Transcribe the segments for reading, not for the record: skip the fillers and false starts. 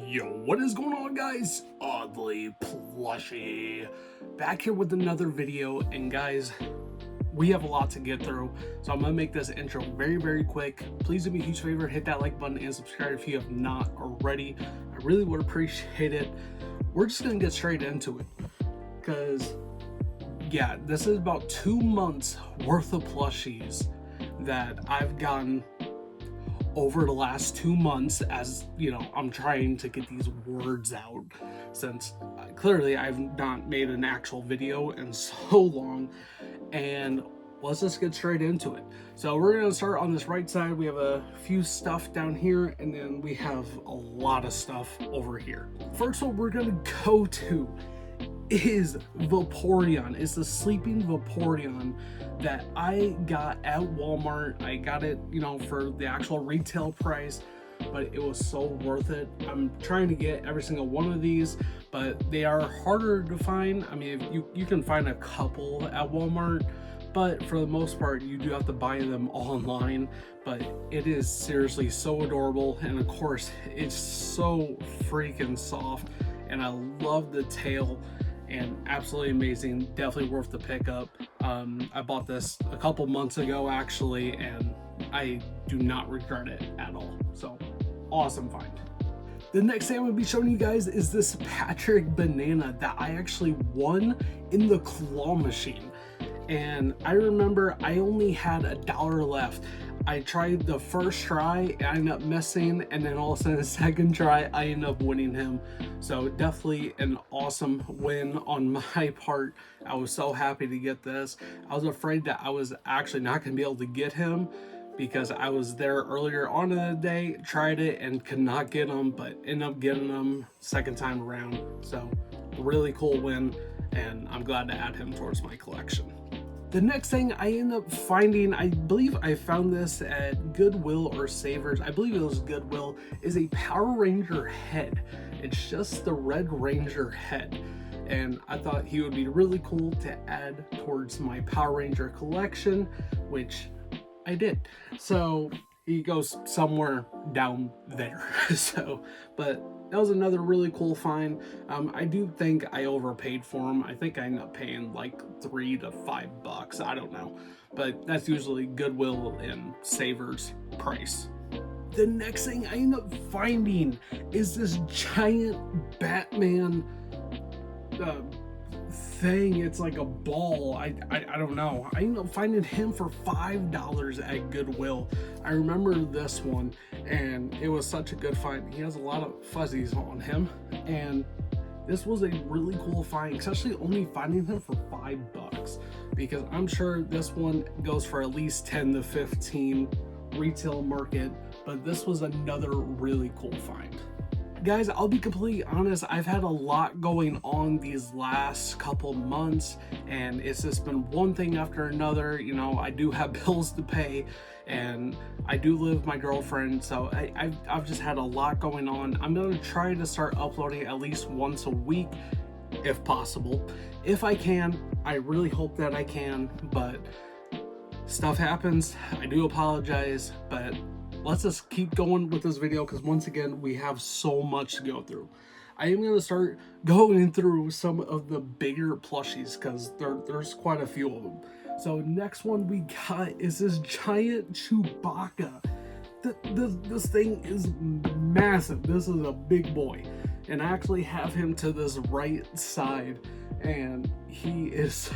Yo, what is going on, guys? OddlyPlushie back here with another video, and guys, we have a lot to get through, so I'm gonna make this intro very quick. Please do me a huge favor, hit that like button and subscribe if you have not already. I really would appreciate it. We're just gonna get straight into it, because yeah, this is about 2 months worth of plushies that I've gotten over the last 2 months, as you know, I'm trying to get these words out, since clearly I've not made an actual video in so long. And let's just get straight into it. So we're gonna start on this right side. We have a few stuff down here, and then we have a lot of stuff over here. First one we're gonna go to is Vaporeon. It's the sleeping Vaporeon that I got at Walmart. I got it, you know, for the actual retail price, but it was so worth it. I'm trying to get every single one of these, but they are harder to find. I mean, you can find a couple at Walmart, but for the most part you do have to buy them online. But it is seriously so adorable, and of course it's so freaking soft, and I love the tail, and absolutely amazing. Definitely worth the pickup. I bought this a couple months ago actually, and I do not regret it at all. So awesome find. The next thing I'm going to be showing you guys is this Patrick banana that I actually won in the claw machine. And I remember I only had $1 left. I tried the first try, I ended up missing, and then all of a sudden the second try I ended up winning him. So definitely an awesome win on my part. I was so happy to get this. I was afraid that I was actually not going to be able to get him, because I was there earlier on in the day, tried it and could not get him, but ended up getting him second time around. So really cool win, and I'm glad to add him towards my collection. The next thing I end up finding, I believe I found this at Goodwill or Savers, I believe it was Goodwill, is a Power Ranger head. It's just the Red Ranger head, and I thought he would be really cool to add towards my Power Ranger collection, which I did. So he goes somewhere down there. So, but that was another really cool find. I do think I overpaid for him. I think I ended up paying like $3 to $5. I don't know, but that's usually Goodwill and Savers price. The next thing I end up finding is this giant Batman thing. It's like a ball. I don't know. I ended up finding him for $5 at Goodwill. I remember this one, and it was such a good find. He has a lot of fuzzies on him, and this was a really cool find, especially only finding him for $5, because I'm sure this one goes for at least 10 to 15 retail market, but this was another really cool find. Guys, I'll be completely honest, I've had a lot going on these last couple months, and it's just been one thing after another. You know, I do have bills to pay, and I do live with my girlfriend, so I've just had a lot going on. I'm going to try to start uploading at least once a week, if possible. If I can, I really hope that I can, but stuff happens. I do apologize, but let's just keep going with this video, because once again we have so much to go through. I am going to start going through some of the bigger plushies, because there's quite a few of them. So next one we got is this giant Chewbacca. This thing is massive. This is a big boy, and I actually have him to this right side, and he is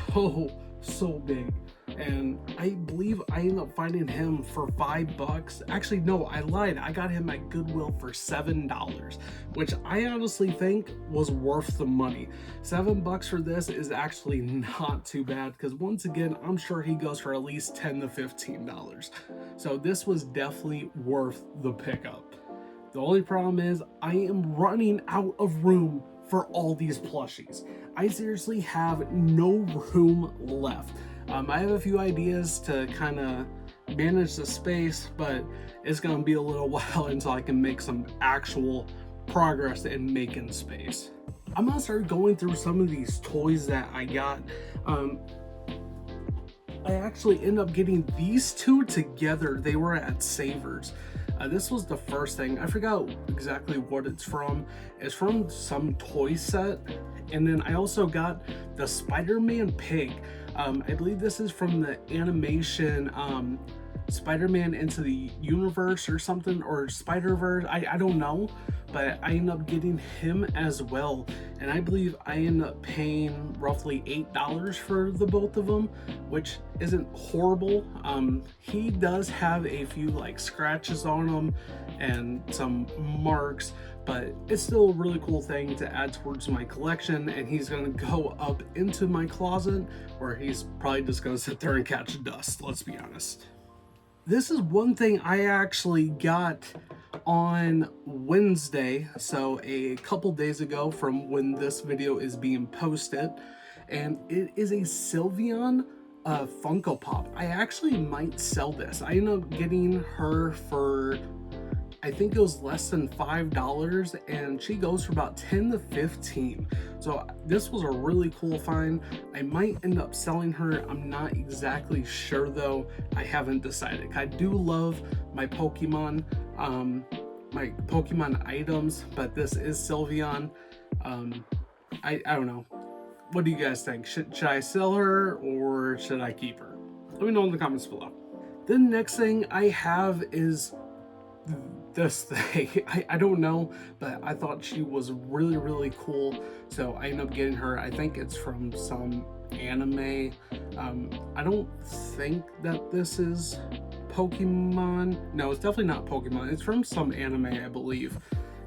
so big. And I believe I ended up finding him for $5. Actually, no, I lied. I got him at Goodwill for $7, which I honestly think was worth the money. $7 for this is actually not too bad, because once again, I'm sure he goes for at least $10 to $15. So this was definitely worth the pickup. The only problem is I am running out of room for all these plushies. I seriously have no room left. I have a few ideas to kind of manage the space, but it's going to be a little while until I can make some actual progress in making space. I'm going to start going through some of these toys that I got. I actually ended up getting these two together. They were at Savers. This was the first thing. I forgot exactly what it's from. It's from some toy set. And then I also got the Spider-Man pig. I believe this is from the animation Spider-Man Into the Universe or something, or Spider-Verse, I don't know, but I ended up getting him as well, and I believe I ended up paying roughly $8 for the both of them, which isn't horrible. He does have a few like scratches on him and some marks, but it's still a really cool thing to add towards my collection, and he's gonna go up into my closet where he's probably just gonna sit there and catch dust, let's be honest. This is one thing I actually got on Wednesday, so a couple days ago from when this video is being posted, and it is a Sylveon Funko Pop. I actually might sell this. I ended up getting her for, I think it was less than $5, and she goes for about 10 to 15. So this was a really cool find. I might end up selling her. I'm not exactly sure though. I haven't decided. I do love my Pokemon items, but this is Sylveon. I don't know. What do you guys think? Should I sell her or should I keep her? Let me know in the comments below. The next thing I have is this thing. I don't know, but I thought she was really cool, so I ended up getting her. I think it's from some anime. I don't think that this is Pokemon. No, it's definitely not Pokemon. It's from some anime, I believe,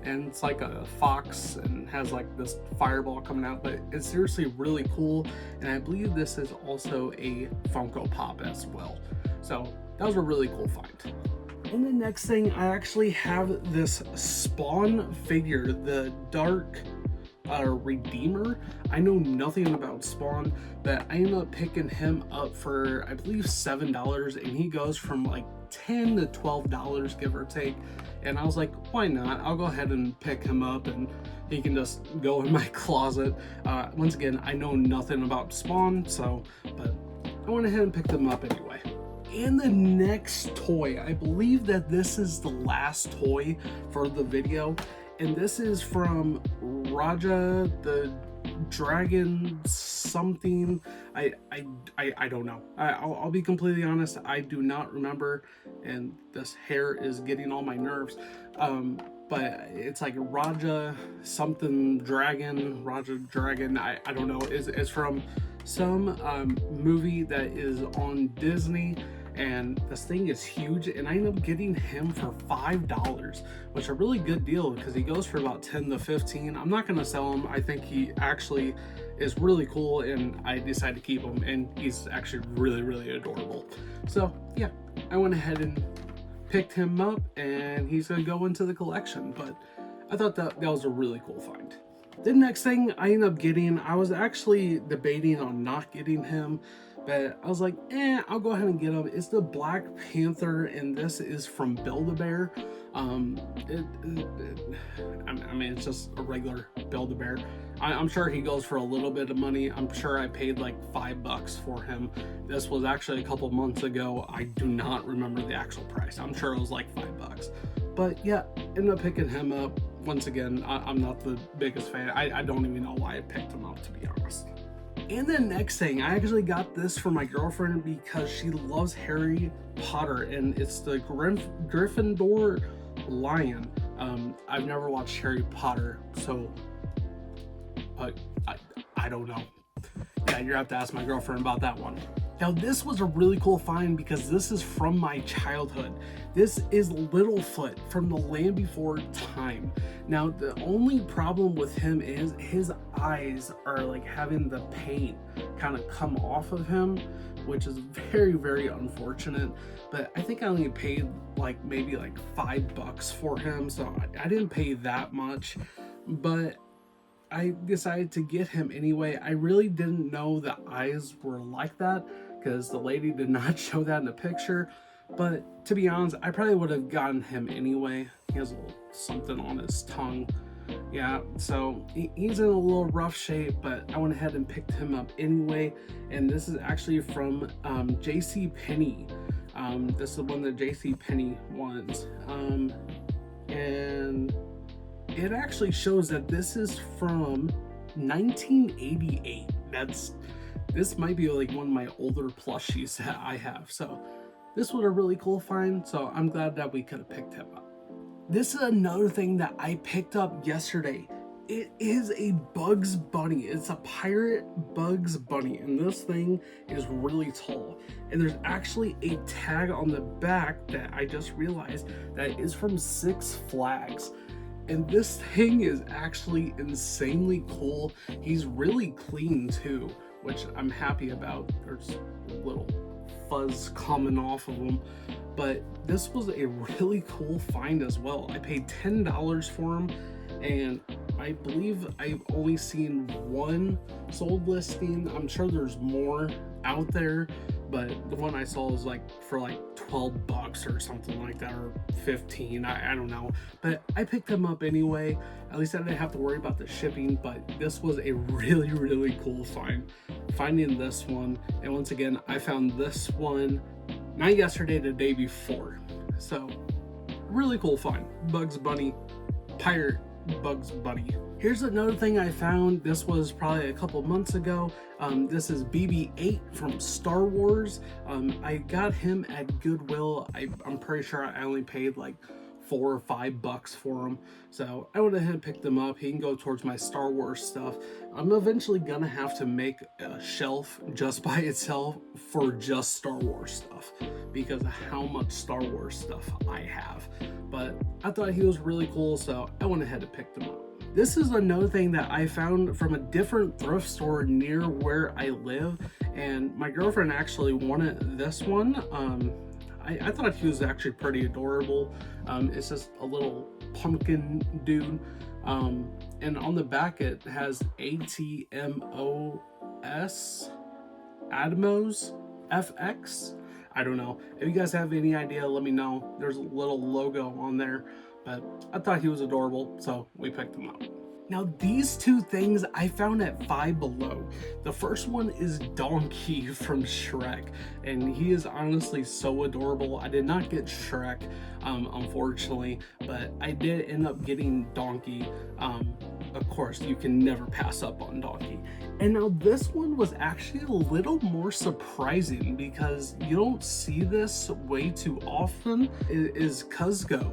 and it's like a fox and has like this fireball coming out, but it's seriously really cool, and I believe this is also a Funko Pop as well, so that was a really cool find. And the next thing, I actually have this Spawn figure, the Dark Redeemer. I know nothing about Spawn, but I ended up picking him up for, I believe, $7, and he goes from like $10 to $12, give or take. And I was like, why not? I'll go ahead and pick him up, and he can just go in my closet. Once again, I know nothing about Spawn, so, but I went ahead and picked him up anyway. And the next toy, I believe that this is the last toy for the video, and this is from Raja the Dragon something. I don't know. I'll be completely honest, I do not remember, and this hair is getting on my nerves. But it's like Raja something dragon, Raja Dragon, I don't know. It's from some movie that is on Disney, and this thing is huge, and I ended up getting him for $5, which is a really good deal because he goes for about 10 to 15. I'm not gonna sell him. I think he actually is really cool, and I decided to keep him, and he's actually really adorable. So yeah, I went ahead and picked him up, and he's gonna go into the collection. But I thought that was a really cool find. The next thing I ended up getting, I was actually debating on not getting him, but I was like, I'll go ahead and get him. It's the Black Panther, and this is from Build-A-Bear. I mean, it's just a regular Build-A-Bear. I'm sure he goes for a little bit of money. I'm sure I paid like $5 for him. This was actually a couple months ago. I do not remember the actual price. I'm sure it was like $5. But yeah, ended up picking him up. Once again, I'm not the biggest fan. I don't even know why I picked him up, to be honest. And the next thing, I actually got this for my girlfriend because she loves Harry Potter, and it's the Gryffindor lion. I've never watched Harry Potter, so I don't know. Yeah, you have to ask my girlfriend about that one. Now this was a really cool find because this is from my childhood. This is Littlefoot from The Land Before Time. Now the only problem with him is his eyes are like having the paint kind of come off of him, which is very unfortunate. But I think I only paid like maybe like $5 for him, so I didn't pay that much, but I decided to get him anyway. I really didn't know the eyes were like that because the lady did not show that in the picture, but to be honest, I probably would have gotten him anyway. He has a little something on his tongue. Yeah, so he's in a little rough shape, but I went ahead and picked him up anyway, and this is actually from JCPenney. This is one of the JCPenney ones. And it actually shows that this is from 1988. This might be like one of my older plushies that I have. So this was a really cool find. So I'm glad that we could have picked him up. This is another thing that I picked up yesterday. It is a Bugs Bunny. It's a pirate Bugs Bunny, and this thing is really tall. And there's actually a tag on the back that I just realized that is from Six Flags. And this thing is actually insanely cool. He's really clean too, which I'm happy about. There's a little fuzz coming off of him. But this was a really cool find as well. I paid $10 for him, and I believe I've only seen one sold listing. I'm sure there's more out there, but the one I saw was like for like $12 or something like that, or 15. I don't know, but I picked them up anyway. At least I didn't have to worry about the shipping. But this was a really cool find, finding this one. And once again, I found this one not yesterday, the day before. So really cool find. Bugs Bunny, pirate Bugs Bunny. Here's another thing I found. This was probably a couple months ago. This is BB-8 from Star Wars. I got him at Goodwill. I'm pretty sure I only paid like $4 or $5 for him. So I went ahead and picked them up. He can go towards my Star Wars stuff. I'm eventually gonna have to make a shelf just by itself for just Star Wars stuff, because of how much Star Wars stuff I have. But I thought he was really cool, so I went ahead and picked him up. This is another thing that I found from a different thrift store near where I live, and my girlfriend actually wanted this one. I thought he was actually pretty adorable. It's just a little pumpkin dude. And on the back it has ATMOS, Atmos FX. I don't know. If you guys have any idea, let me know. There's a little logo on there, but I thought he was adorable, so we picked him up. Now these two things I found at Five Below. The first one is Donkey from Shrek, and he is honestly so adorable. I did not get Shrek, unfortunately, but I did end up getting Donkey. Of course, you can never pass up on Donkey. And now this one was actually a little more surprising because you don't see this way too often. It is Cuzco.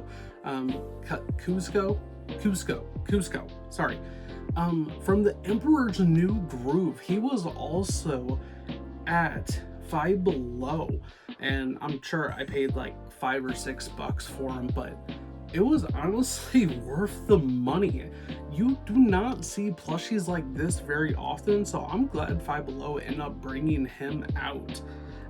Cusco, sorry. From the Emperor's New Groove. He was also at Five Below, and I'm sure I paid like $5 or $6 for him, but it was honestly worth the money. You do not see plushies like this very often, so I'm glad Five Below ended up bringing him out.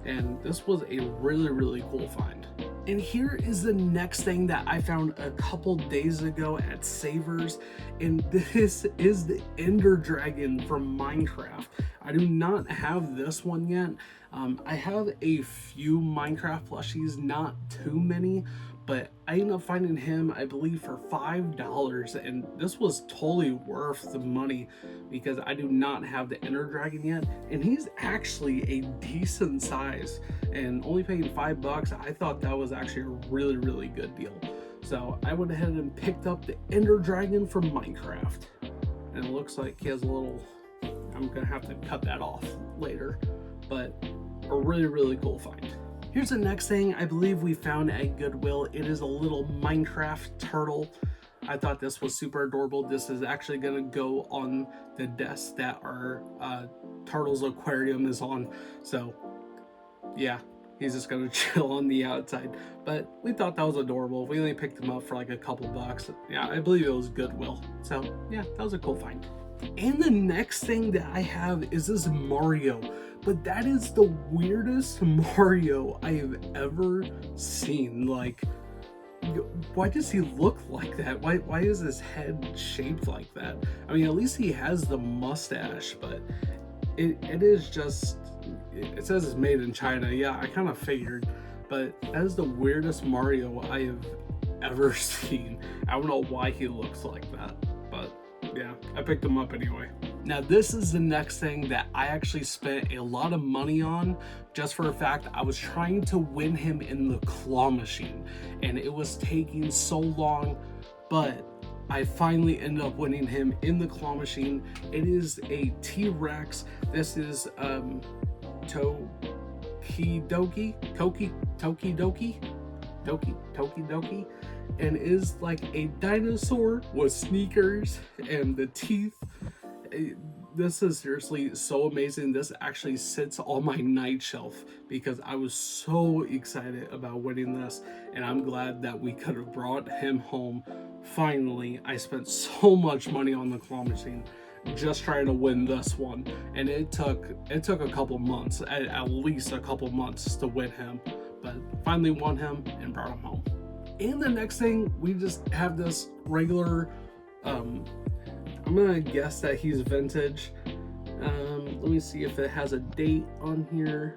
And this was a really cool find. And here is the next thing that I found a couple days ago at Savers, and this is the Ender Dragon from Minecraft. I do not have this one yet. I have a few Minecraft plushies, not too many, but I ended up finding him, I believe, for $5, and this was totally worth the money because I do not have the Ender Dragon yet, and he's actually a decent size, and only paying $5, I thought that was actually a really good deal. So I went ahead and picked up the Ender Dragon from Minecraft, and it looks like he has a little, I'm gonna have to cut that off later, but a really cool find. Here's the next thing I believe we found at Goodwill. It is a little Minecraft turtle. I thought this was super adorable. This is actually gonna go on the desk that our turtle's aquarium is on. So yeah, he's just gonna chill on the outside. But we thought that was adorable. We only picked him up for like a couple bucks. Yeah, I believe it was Goodwill. So yeah, that was a cool find. And the next thing that I have is this Mario. But that is the weirdest Mario I have ever seen. Like, why does he look like that? Why is his head shaped like that? I mean, at least he has the mustache, but it is just, it says it's made in China. Yeah, I kind of figured, but that is the weirdest Mario I have ever seen. I don't know why he looks like that, but yeah, I picked him up anyway. Now this is the next thing that I actually spent a lot of money on, just for a fact I was trying to win him in the claw machine and it was taking so long, but I finally ended up winning him in the claw machine. It is a T-Rex. This is Tokidoki, and is like a dinosaur with sneakers and the teeth. This is seriously so amazing. This actually sits on my night shelf because I was so excited about winning this, and I'm glad that we could have brought him home. Finally, I spent so much money on the claw machine just trying to win this one, and it took a couple months, at least a couple months, to win him, but finally won him and brought him home. And the next thing, we just have this regular, I'm gonna guess that he's vintage. Let me see if it has a date on here.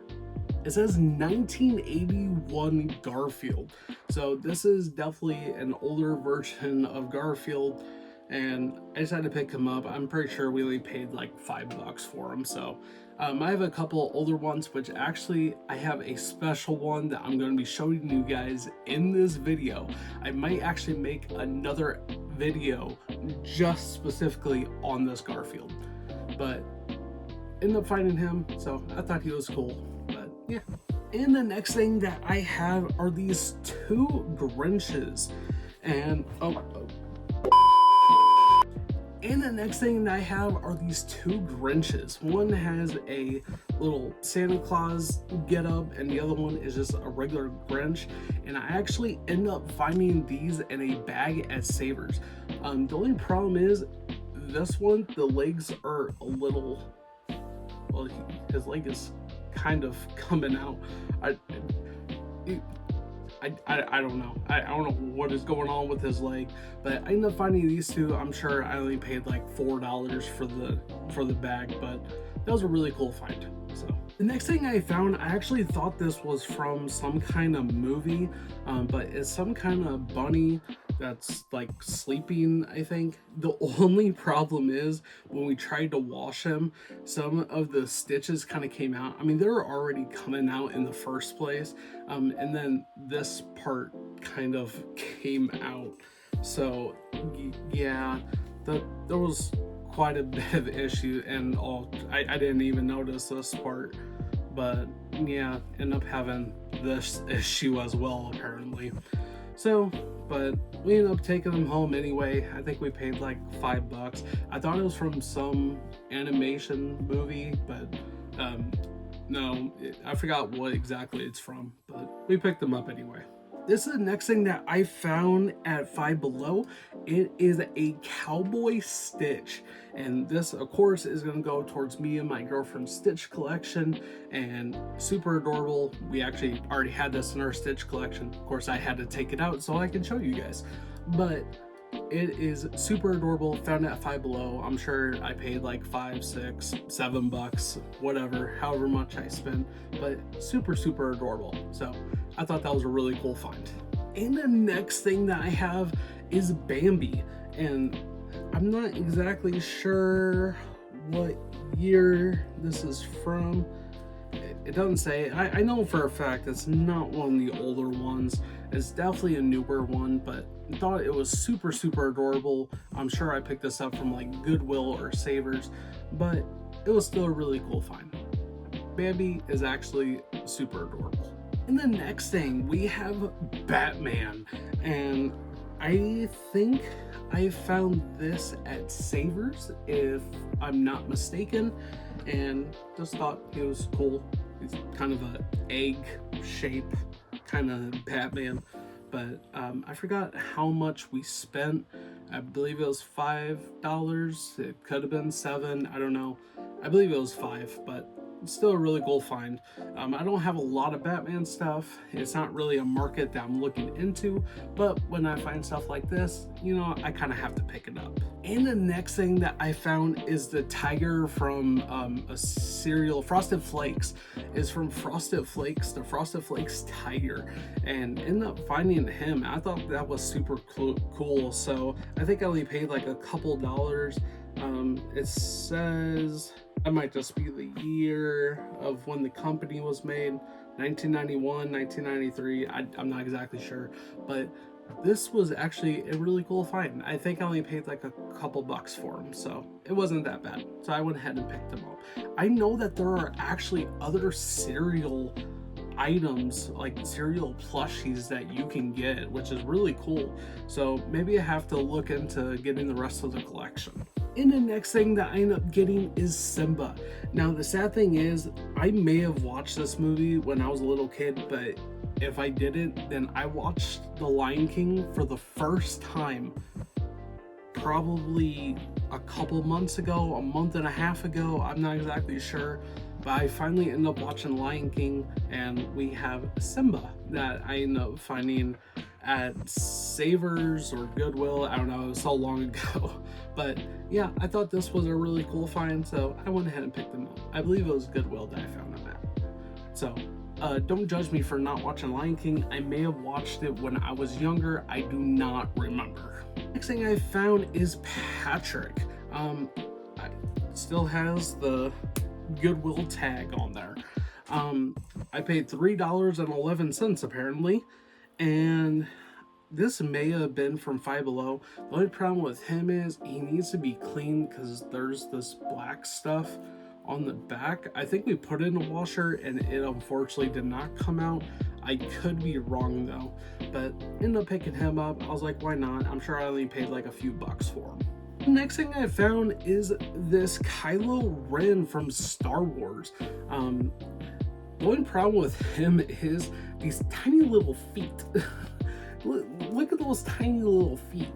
It says 1981 Garfield. So this is definitely an older version of Garfield, and I decided to pick him up. I'm pretty sure we only paid like $5 for him. So I have a couple older ones, which actually I have a special one that I'm going to be showing you guys in this video. I might actually make another video just specifically on this Garfield, but ended up finding him, so I thought he was cool. But yeah. And the next thing that I have are these two Grinches, and and the next thing that I have are these two Grinches. One has a little Santa Claus getup, and the other one is just a regular Grinch. And I actually end up finding these in a bag at Savers. The only problem is this one, the legs are a little, well, his leg is kind of coming out. I don't know. I don't know what is going on with his leg, but I ended up finding these two. I'm sure I only paid like $4 for the bag, but that was a really cool find. So the next thing I found, I actually thought this was from some kind of movie, but it's some kind of bunny that's like sleeping, I think. The only problem is when we tried to wash him, some of the stitches kind of came out. I mean, they were already coming out in the first place, and then this part kind of came out. So yeah, there was quite a bit of issue, and I didn't even notice this part, but yeah, end up having this issue as well apparently. So, but we ended up taking them home anyway. I think we paid like $5. I thought it was from some animation movie, but no, I forgot what exactly it's from, but we picked them up anyway. This is the next thing that I found at Five Below. It is a cowboy Stitch, and this of course is going to go towards me and my girlfriend's Stitch collection, and super adorable. We actually already had this in our Stitch collection. Of course I had to take it out so I can show you guys, but it is super adorable. Found it at Five Below. I'm sure I paid like $5, $6, $7, whatever, however much I spent, but super adorable. So I thought that was a really cool find. And the next thing that I have is Bambi, and I'm not exactly sure what year this is from. It doesn't say. I know for a fact it's not one of the older ones. It's definitely a newer one, but I thought it was super adorable. I'm sure I picked this up from like Goodwill or Savers, but it was still a really cool find. Bambi is actually super adorable. And the next thing, we have Batman, and I think I found this at Savers, if I'm not mistaken, and just thought he was cool. He's kind of an egg shape kind of Batman, but I forgot how much we spent. I believe it was $5. It could have been $7. I don't know. I believe it was $5, but it's still a really cool find. I don't have a lot of Batman stuff. It's not really a market that I'm looking into, but when I find stuff like this, you know, I kind of have to pick it up. And the next thing that I found is the tiger from a cereal. Frosted Flakes is from Frosted Flakes, the Frosted Flakes tiger, and ended up finding him. I thought that was super cool. So I think I only paid like a couple dollars. It says, that might just be the year of when the company was made, 1991, 1993. I'm not exactly sure, but this was actually a really cool find. I think I only paid like a couple bucks for him, so it wasn't that bad. So I went ahead and picked him up. I know that there are actually other cereal items, like cereal plushies, that you can get, which is really cool. So maybe I have to look into getting the rest of the collection. And the next thing that I end up getting is Simba. Now the sad thing is, I may have watched this movie when I was a little kid, but if I didn't, then I watched The Lion King for the first time probably a couple months ago, a month and a half ago, I'm not exactly sure. But I finally ended up watching Lion King, and we have Simba that I ended up finding at Savers or Goodwill. I don't know, it was so long ago. But yeah, I thought this was a really cool find, so I went ahead and picked them up. I believe it was Goodwill that I found them at. So don't judge me for not watching Lion King. I may have watched it when I was younger. I do not remember. Next thing I found is Patrick. I still has the Goodwill tag on there. I paid $3.11 apparently, and this may have been from Five Below. The only problem with him is he needs to be cleaned because there's this black stuff on the back. I think we put it in a washer and it unfortunately did not come out. I could be wrong though, but ended up picking him up. I was like, why not? I'm sure I only paid like a few bucks for him. Next thing I found is this Kylo Ren from Star Wars. The only problem with him is these tiny little feet. Look at those tiny little feet.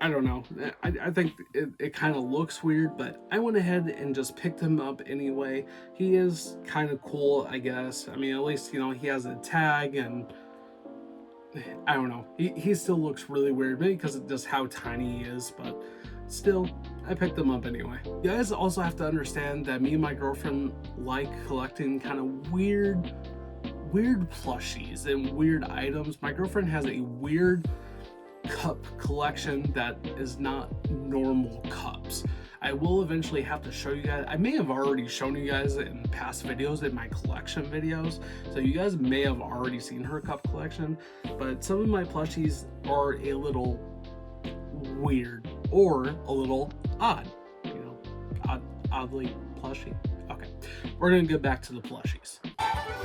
I don't know. I think it kind of looks weird, but I went ahead and just picked him up anyway. He is kind of cool, I guess. I mean, at least, you know, he has a tag, and I don't know. He still looks really weird, maybe because of just how tiny he is, but still, I picked him up anyway. You guys also have to understand that me and my girlfriend like collecting kind of weird plushies and weird items. My girlfriend has a weird cup collection that is not normal cups. I will eventually have to show you guys. I may have already shown you guys in past videos, in my collection videos, so you guys may have already seen her cup collection, but some of my plushies are a little weird or a little odd, you know, oddly plushy. Okay, we're gonna get back to the plushies.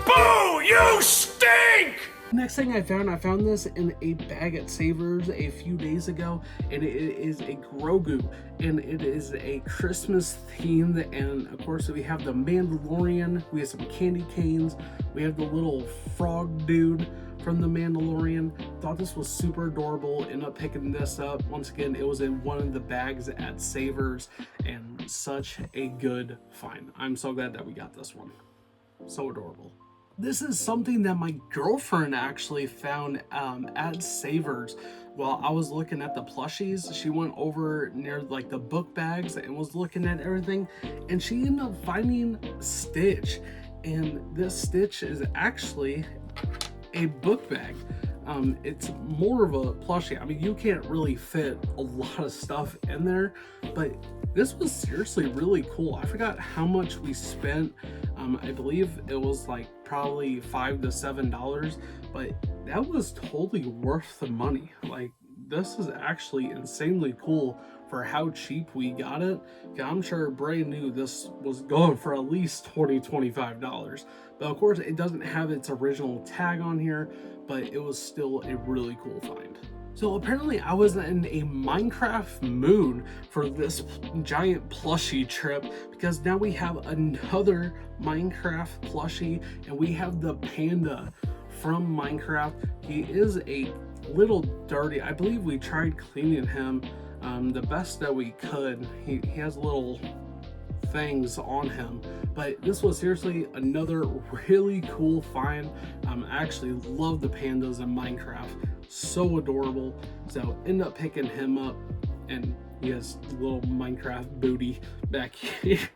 Boo! You stink! Next thing I found this in a bag at Savers a few days ago, and it is a Grogu, and it is a Christmas themed, and of course we have the Mandalorian, we have some candy canes, we have the little frog dude from the Mandalorian. Thought this was super adorable, ended up picking this up. Once again, it was in one of the bags at Savers, and such a good find. I'm so glad that we got this one. So adorable. This is something that my girlfriend actually found at Savers while I was looking at the plushies. She went over near like the book bags and was looking at everything, and she ended up finding Stitch, and this Stitch is actually a book bag. It's more of a plushie. I mean, you can't really fit a lot of stuff in there, but this was seriously really cool. I forgot how much we spent. I believe it was like probably $5 to $7, but that was totally worth the money. Like, this is actually insanely cool for how cheap we got it. I'm sure brand new this was going for at least $20-$25, but of course it doesn't have its original tag on here, but it was still a really cool find. So apparently I was in a Minecraft mood for this giant plushie trip, because now we have another Minecraft plushie, and we have the panda from Minecraft. He is a little dirty. I believe we tried cleaning him the best that we could. He has little things on him, but this was seriously another really cool find. I actually love the pandas in Minecraft, so adorable. So end up picking him up. and he has little Minecraft booty back here.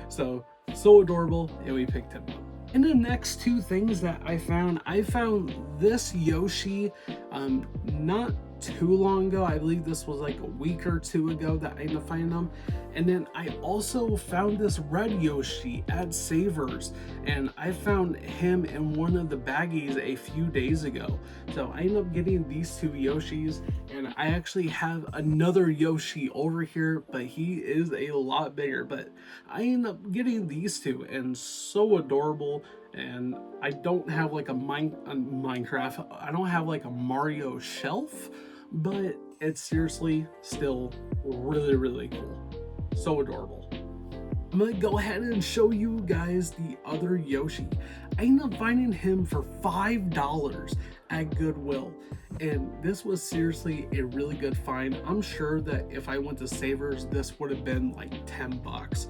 So adorable, and we picked him up. And the next two things that I found this Yoshi not too long ago. I believe this was like a week or two ago that I ended up finding them. And then I also found this red Yoshi at Savers, and I found him in one of the baggies a few days ago. So I ended up getting these two Yoshis, and I actually have another Yoshi over here, but he is a lot bigger. But I ended up getting these two, and so adorable. And I don't have like a Minecraft, I don't have like a Mario shelf, but it's seriously still really cool. So adorable. I'm gonna go ahead and show you guys the other Yoshi. I ended up finding him for $5 at Goodwill, and this was seriously a really good find. I'm sure that if I went to Savers, this would have been like 10 bucks.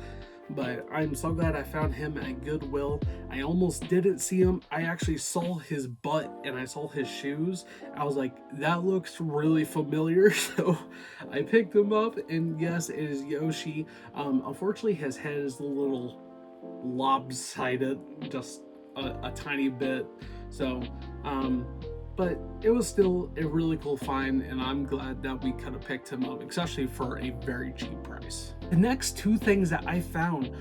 But I'm so glad I found him at Goodwill. I almost didn't see him. I actually saw his butt and I saw his shoes. I was like, that looks really familiar. So I picked him up, and yes, it is Yoshi. Unfortunately, his head is a little lopsided, just a tiny bit. So, but it was still a really cool find, and I'm glad that we could have picked him up, especially for a very cheap price. The next two things that I found,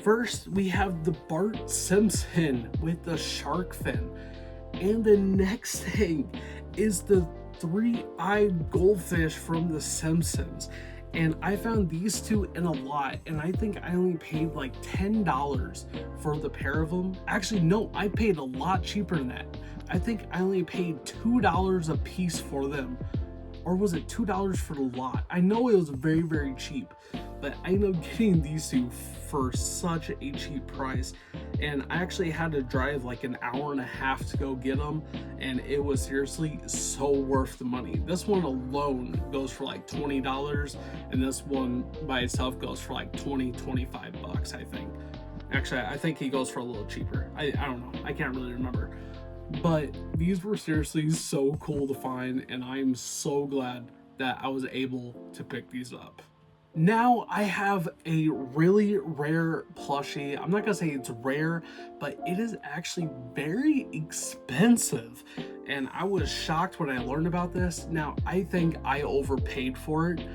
first we have the Bart Simpson with the shark fin, and the next thing is the three-eyed goldfish from The Simpsons. And I found these two in a lot, and I think I only paid like $10 for the pair of them. Actually, no, I paid a lot cheaper than that. I think I only paid $2 a piece for them. Or was it $2 for the lot? I know it was very cheap, but I ended up getting these two for such a cheap price. And I actually had to drive like an hour and a half to go get them, and it was seriously so worth the money. This one alone goes for like $20, and this one by itself goes for like 25 bucks, I think. Actually, I think he goes for a little cheaper. I don't know. I can't really remember. But these were seriously so cool to find, and I'm so glad that I was able to pick these up. Now I have a really rare plushie. I'm not gonna say it's rare, but it is actually very expensive, and I was shocked when I learned about this. Now I think I overpaid for it.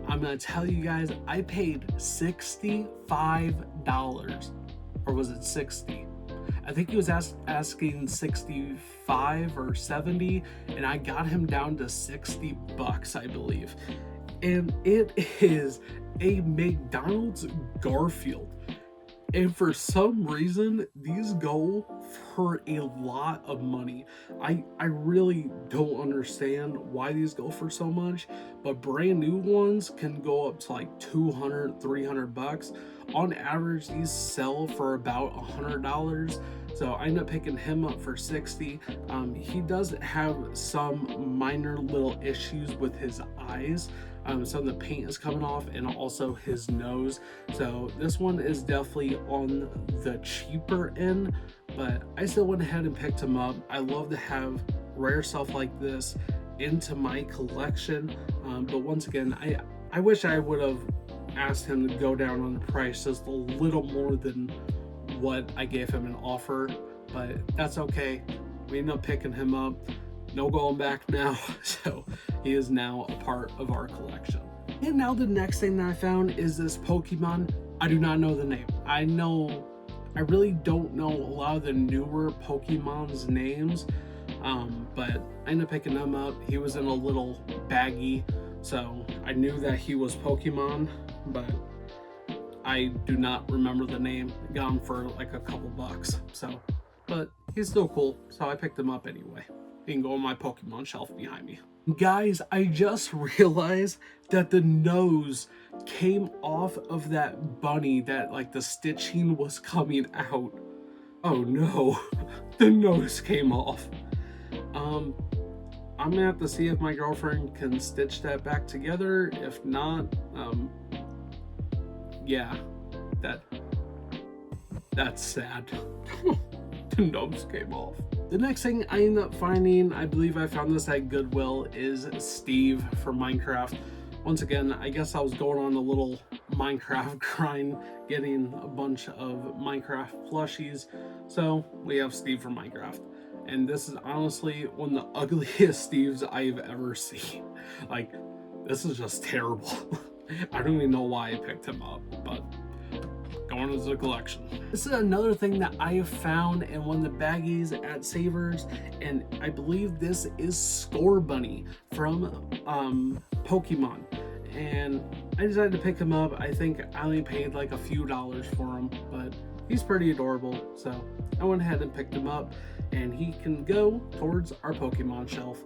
I'm gonna tell you guys, I paid $65, or was it 60? I think he was asking 65 or 70, and I got him down to 60 bucks, I believe. And it is a McDonald's Garfield. And for some reason, these go for a lot of money. I really don't understand why these go for so much, but brand new ones can go up to like 200, 300 bucks. On average, these sell for about $100. So I ended up picking him up for 60. He does have some minor little issues with his eyes. Some of the paint is coming off, and also his nose. So this one is definitely on the cheaper end, but I still went ahead and picked him up. I love to have rare stuff like this into my collection. But once again, I wish I would have asked him to go down on the price just a little more than what I gave him an offer, but that's okay. We ended up picking him up. No going back now. So he is now a part of our collection. And now the next thing that I found is this Pokemon. I do not know the name. I really don't know a lot of the newer Pokemon's names, but I ended up picking him up. He was in a little baggie, so I knew that he was Pokemon, but I do not remember the name. Got him for like a couple bucks, so, but he's still cool, so I picked him up anyway. He can go on my Pokemon shelf behind me. Guys, I just realized that the nose came off of that bunny, that like the stitching was coming out. Oh no, the nose came off. I'm gonna have to see if my girlfriend can stitch that back together. If not, yeah, that's sad. The nose came off. The next thing I ended up finding, I believe I found this at Goodwill, is Steve from Minecraft. once again, I guess I was going on a little Minecraft grind, getting a bunch of Minecraft plushies. So we have Steve from Minecraft. And this is honestly one of the ugliest Steves I've ever seen. Like, this is just terrible. I don't even know why I picked him up, but going into the collection. This is another thing that I have found in one of the baggies at Savers, and I believe this is Score Bunny from Pokemon. And I decided to pick him up. I think I only paid like a few dollars for him, but he's pretty adorable. So I went ahead and picked him up, and he can go towards our Pokemon shelf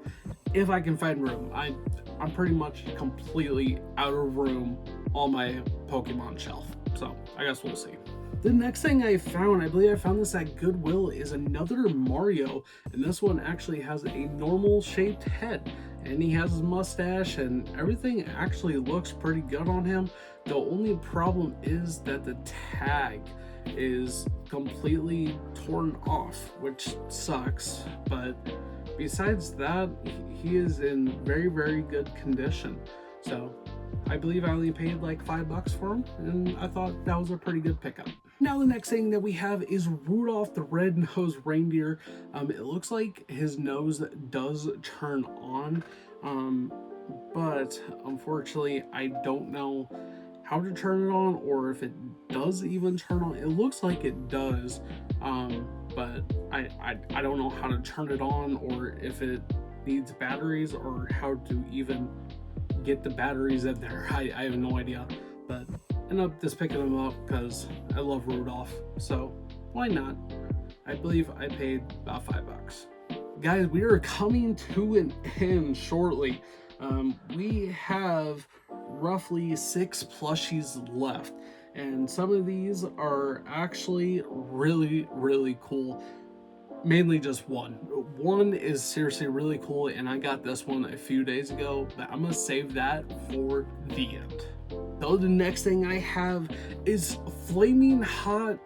if I can find room. I'm pretty much completely out of room on my Pokemon shelf, so I guess we'll see. The next thing I found, I believe I found this at Goodwill, is another Mario, and this one actually has a normal shaped head, and he has his mustache, and everything actually looks pretty good on him. The only problem is that the tag is completely torn off, which sucks, but besides that, he is in very, very good condition. So I believe I only paid like $5 for him, and I thought that was a pretty good pickup. Now the next thing that we have is Rudolph the Red-Nosed Reindeer. It looks like his nose does turn on, but unfortunately I don't know how to turn it on, or if it does even turn on. It looks like it does, but I don't know how to turn it on, or if it needs batteries, or how to even get the batteries in there. I have no idea, but I ended up just picking them up because I love Rudolph, so why not? I believe I paid about $5. Guys, we are coming to an end shortly. We have roughly 6 plushies left, and some of these are actually really, really cool. Mainly just one. One is seriously really cool, and I got this one a few days ago, but I'm gonna save that for the end. So the next thing I have is Flaming Hot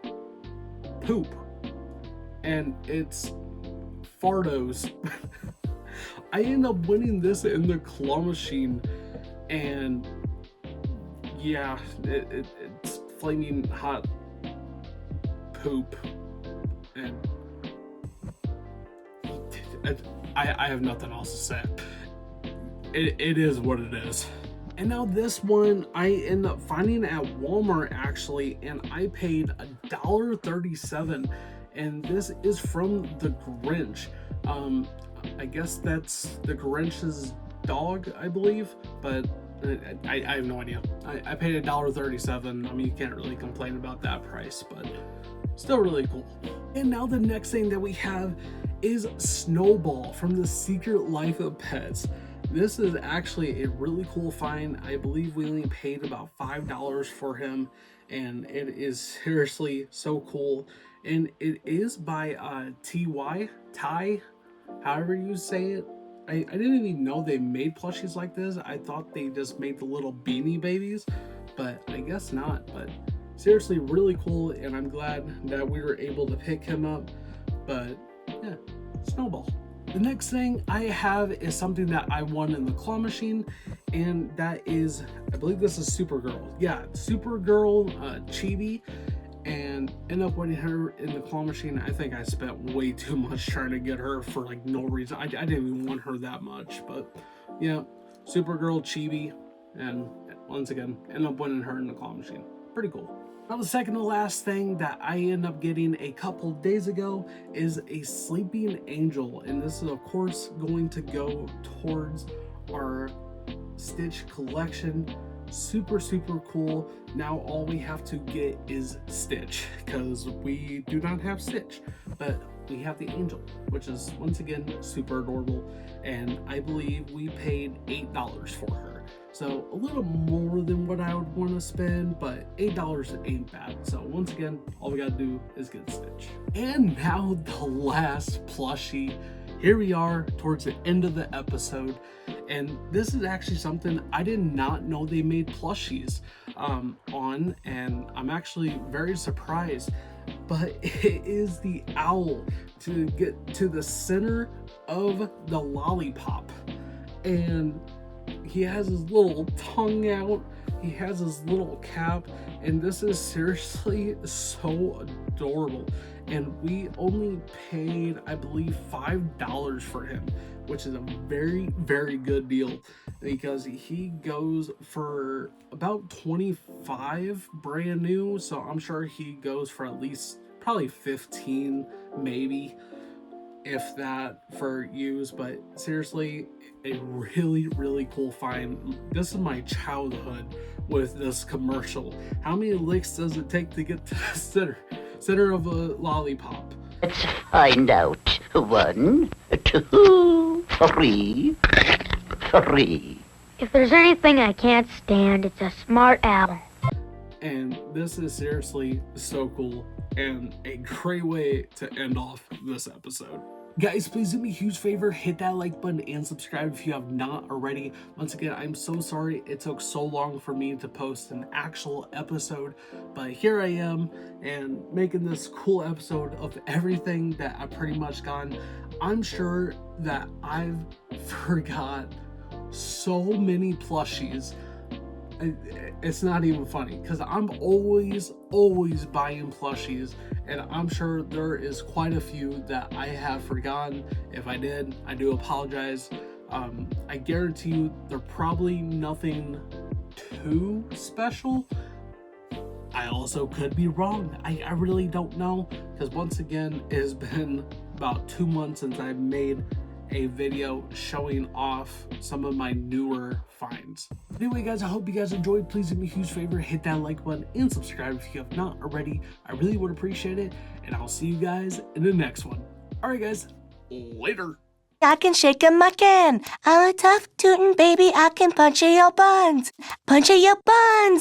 Poop, and it's Fardos. I end up winning this in the claw machine, and yeah, it's Flaming Hot Poop, and I have nothing else to say. It is what it is. And now this one I end up finding at Walmart actually, and I paid $1.37, and this is from the Grinch. I guess that's the Grinch's dog, I believe, but I have no idea. I paid $1.37. I mean, you can't really complain about that price, but still really cool. And now the next thing that we have is Snowball from The Secret Life of Pets. This is actually a really cool find. I believe we only paid about $5 for him, and it is seriously so cool. And it is by Ty, however you say it. I didn't even know they made plushies like this. I thought they just made the little Beanie Babies, but I guess not. But seriously, really cool, and I'm glad that we were able to pick him up. But yeah, Snowball. The next thing I have is something that I won in the claw machine, and that is, I believe this is Supergirl. Yeah, Supergirl Chibi, and end up winning her in the claw machine. I think I spent way too much trying to get her for like no reason. I didn't even want her that much, but yeah, Supergirl Chibi, and once again, end up winning her in the claw machine. Pretty cool. Now the second to last thing that I end up getting a couple days ago is a Sleeping Angel, and this is of course going to go towards our Stitch collection. Super cool. Now all we have to get is Stitch, because we do not have Stitch, but we have the Angel, which is once again super adorable, and I believe we paid $8 for her. So a little more than what I would want to spend, but $8 ain't bad. So once again, all we gotta do is get Stitch. And now the last plushie. Here we are towards the end of the episode, and this is actually something I did not know they made plushies on, and I'm actually very surprised. But it is the owl to get to the center of the lollipop, and He has his little tongue out. He has his little cap, and this is seriously so adorable. And we only paid, I believe, $5 for him, which is a very, very good deal because he goes for about 25 brand new. So I'm sure he goes for at least probably 15, maybe, if that, for use. But seriously, a really, really cool find. This is my childhood with this commercial. How many licks does it take to get to the center of a lollipop? Let's find out. 1, 2, 3, 3. If there's anything I can't stand, it's a smart owl. And this is seriously so cool and a great way to end off this episode. Guys, please do me a huge favor, hit that like button and subscribe if you have not already. Once again, I'm so sorry it took so long for me to post an actual episode, but here I am and making this cool episode of everything that I've pretty much gotten. I'm sure that I've forgot so many plushies. It's not even funny because I'm always buying plushies, and I'm sure there is quite a few that I have forgotten. If I did, I do apologize. I guarantee you they're probably nothing too special. I also could be wrong. I really don't know, because once again, it has been about 2 months since I made a video showing off some of my newer finds. Anyway, guys, I hope you guys enjoyed. Please do me a huge favor, hit that like button and subscribe if you have not already. I really would appreciate it, and I'll see you guys in the next one. All right, guys, later. I can shake 'em, I can. I'm a tough tootin' baby, I can punch your buns. Punch your buns.